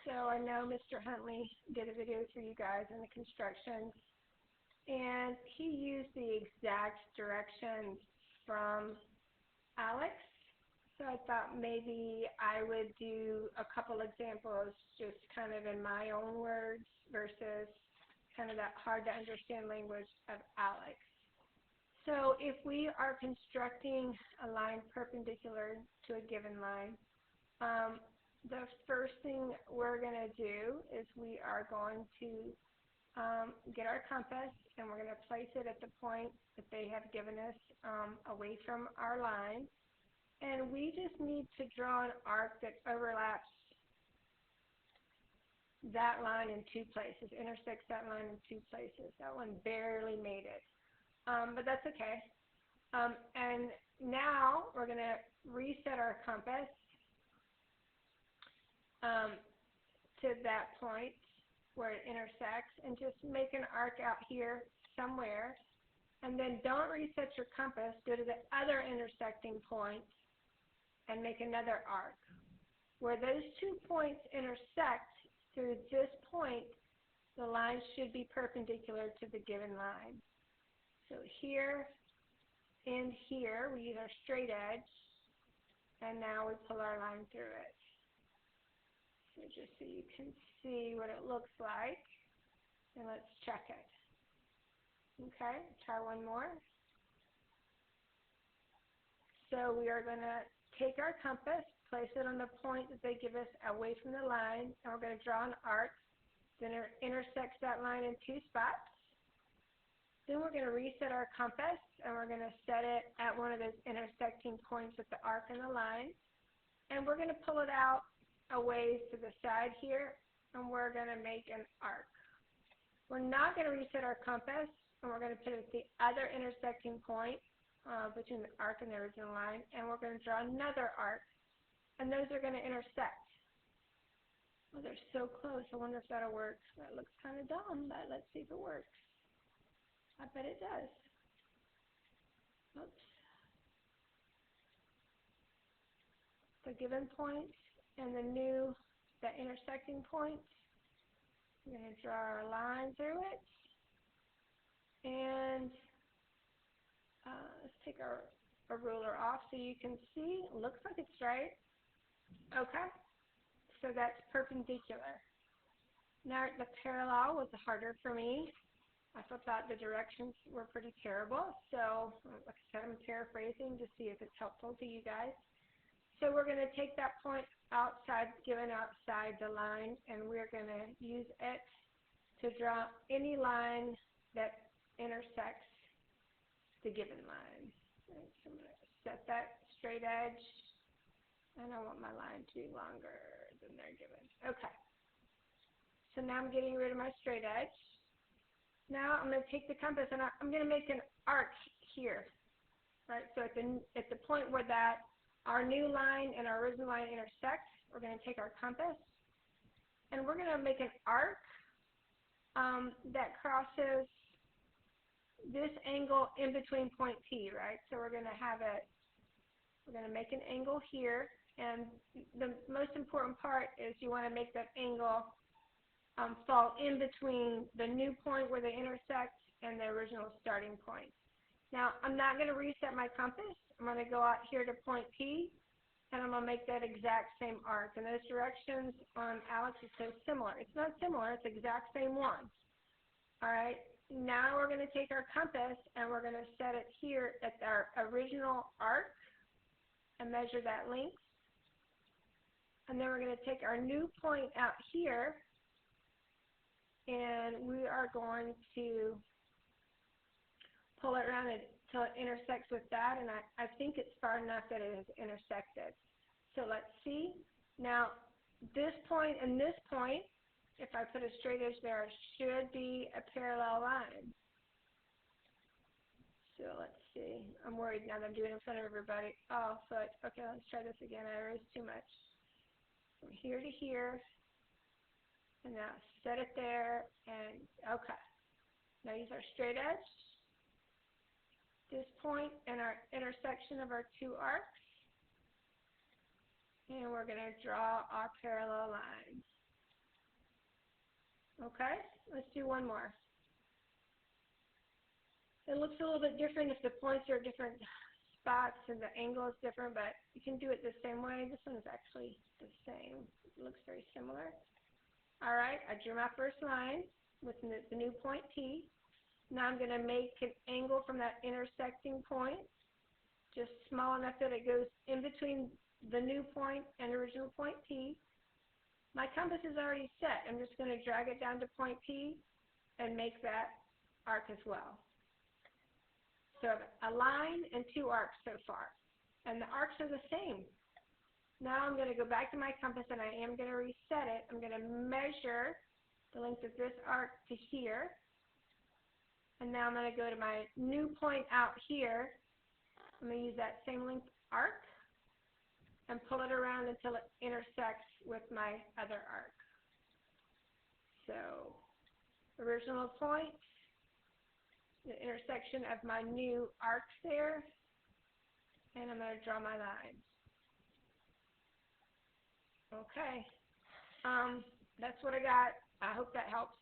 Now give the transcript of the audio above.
So I know Mr. Huntley did a video for you guys in the construction, and he used the exact directions from Alex. So I thought maybe I would do a couple examples just kind of in my own words versus kind of that hard to understand language of Alex. So if we are constructing a line perpendicular to a given line, the first thing we're going to do is we are going to get our compass, and we're going to place it at the point that they have given us away from our line. And we just need to draw an arc that overlaps that line in two places, intersects that line in two places. That one barely made it, but that's okay. And now we're going to reset our compass to that point where it intersects, and just make an arc out here somewhere. And then don't reset your compass, go to the other intersecting point and make another arc. Where those 2 points intersect, through this point, the line should be perpendicular to the given line. So here and here, we use our straight edge, and now we pull our line through it. So just so you can see what it looks like, and let's check it. Okay, try one more. So we are going to take our compass, place it on the point that they give us away from the line, and we're going to draw an arc that intersects that line in two spots. Then we're going to reset our compass, and we're going to set it at one of those intersecting points with the arc and the line. And we're going to pull it out a ways to the side here, and we're going to make an arc. We're not going to reset our compass, and we're going to put it at the other intersecting point between the arc and the original line, and we're going to draw another arc, and those are going to intersect. Well, they're so close. I wonder if that'll work. That looks kind of dumb, but let's see if it works. I bet it does. Oops. The given point and the intersecting point. We're going to draw our line through it, and let's take our ruler off so you can see. It looks like it's straight. Okay, so that's perpendicular. Now the parallel was harder for me. I thought the directions were pretty terrible, so like I said, I'm paraphrasing to see if it's helpful to you guys. So we're going to take that point outside, given outside the line, and we're going to use it to draw any line that intersects the given line. Right, so I'm going to set that straight edge, and I want my line to be longer than they're given. Okay. So now I'm getting rid of my straight edge. Now I'm going to take the compass, and I'm going to make an arc here. Right. So at the point where our new line and our original line intersect, we're going to take our compass, and we're going to make an arc that crosses this angle in between point P, right? So we're going to make an angle here, and the most important part is you want to make that angle fall in between the new point where they intersect and the original starting point. Now, I'm not going to reset my compass. I'm going to go out here to point P, and I'm going to make that exact same arc. And those directions on Alex is so similar. It's not similar, it's the exact same one. All right, now we're going to take our compass, and we're going to set it here at our original arc and measure that length. And then we're going to take our new point out here, and we are going to pull it around until it intersects with that, and I think it's far enough that it has intersected. So let's see. Now, this point and this point, if I put a straight edge there, should be a parallel line. So let's see. I'm worried now that I'm doing it in front of everybody. Oh, okay, let's try this again. I erased too much. From here to here, and now set it there, and okay. Now use our straight edge, this point, and our intersection of our two arcs, And we're going to draw our parallel lines. Okay, let's do one more. It looks a little bit different if the points are different spots and the angle is different, but you can do it the same way. This one is actually the same. It looks very similar. All right, I drew my first line with the new point P. Now I'm going to make an angle from that intersecting point, just small enough that it goes in between the new point and original point P. My compass is already set. I'm just going to drag it down to point P and make that arc as well. So a line and two arcs so far. And the arcs are the same. Now I'm going to go back to my compass and I am going to reset it. I'm going to measure the length of this arc to here. And now I'm going to go to my new point out here. I'm going to use that same length arc and pull it around until it intersects with my other arc. So, original point, the intersection of my new arcs there, and I'm going to draw my lines. Okay, that's what I got. I hope that helps.